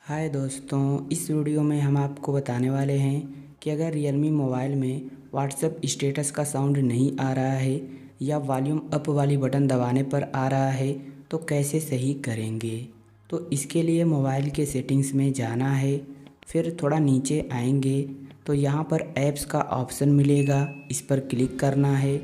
हाय दोस्तों, इस वीडियो में हम आपको बताने वाले हैं कि अगर Realme मोबाइल में WhatsApp स्टेटस का साउंड नहीं आ रहा है या वॉल्यूम अप वाली बटन दबाने पर आ रहा है तो कैसे सही करेंगे। तो इसके लिए मोबाइल के सेटिंग्स में जाना है, फिर थोड़ा नीचे आएंगे तो यहाँ पर ऐप्स का ऑप्शन मिलेगा, इस पर क्लिक करना है।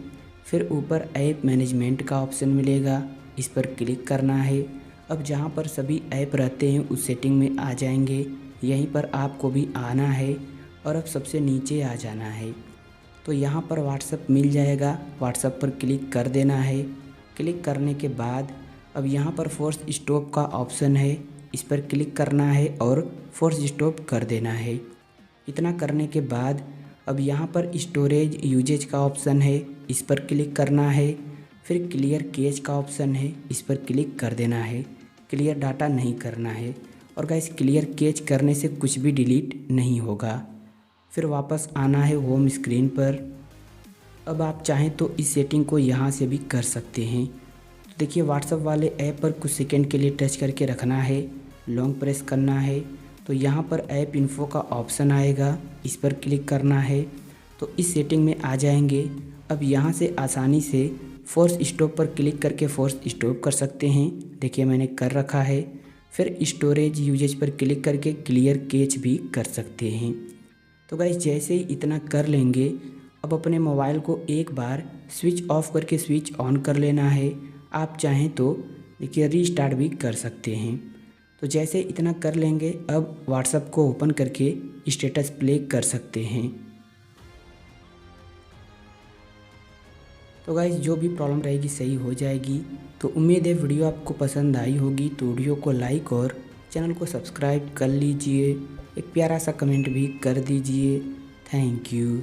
फिर ऊपर ऐप मैनेजमेंट का ऑप्शन मिलेगा, इस पर क्लिक करना है। अब जहाँ पर सभी ऐप रहते हैं उस सेटिंग में आ जाएंगे, यहीं पर आपको भी आना है और अब सबसे नीचे आ जाना है। तो यहाँ पर WhatsApp मिल जाएगा, WhatsApp पर क्लिक कर देना है। क्लिक करने के बाद अब यहाँ पर फोर्स स्टॉप का ऑप्शन है, इस पर क्लिक करना है और फोर्स स्टॉप कर देना है। इतना करने के बाद अब यहाँ पर स्टोरेज यूजेज का ऑप्शन है, इस पर क्लिक करना है। फिर क्लियर कैश का ऑप्शन है, इस पर क्लिक कर देना है। क्लियर डाटा नहीं करना है और गाइस क्लियर कैच करने से कुछ भी डिलीट नहीं होगा। फिर वापस आना है होम स्क्रीन पर। अब आप चाहें तो इस सेटिंग को यहाँ से भी कर सकते हैं। तो देखिए WhatsApp वाले ऐप पर कुछ सेकंड के लिए टच करके रखना है, लॉन्ग प्रेस करना है तो यहाँ पर ऐप इन्फो का ऑप्शन आएगा, इस पर क्लिक करना है तो इस सेटिंग में आ जाएंगे। अब यहाँ से आसानी से फोर्स स्टॉप पर क्लिक करके फोर्स स्टॉप कर सकते हैं, देखिए मैंने कर रखा है। फिर स्टोरेज यूजेज पर क्लिक करके क्लियर कैच भी कर सकते हैं। तो गाइस जैसे ही इतना कर लेंगे अब अपने मोबाइल को एक बार स्विच ऑफ करके स्विच ऑन कर लेना है। आप चाहें तो देखिए रीस्टार्ट भी कर सकते हैं। तो जैसे इतना कर लेंगे अब WhatsApp को ओपन करके स्टेटस प्ले कर सकते हैं। तो गाइस जो भी प्रॉब्लम रहेगी सही हो जाएगी। तो उम्मीद है वीडियो आपको पसंद आई होगी, तो वीडियो को लाइक और चैनल को सब्सक्राइब कर लीजिए। एक प्यारा सा कमेंट भी कर दीजिए। Thank you.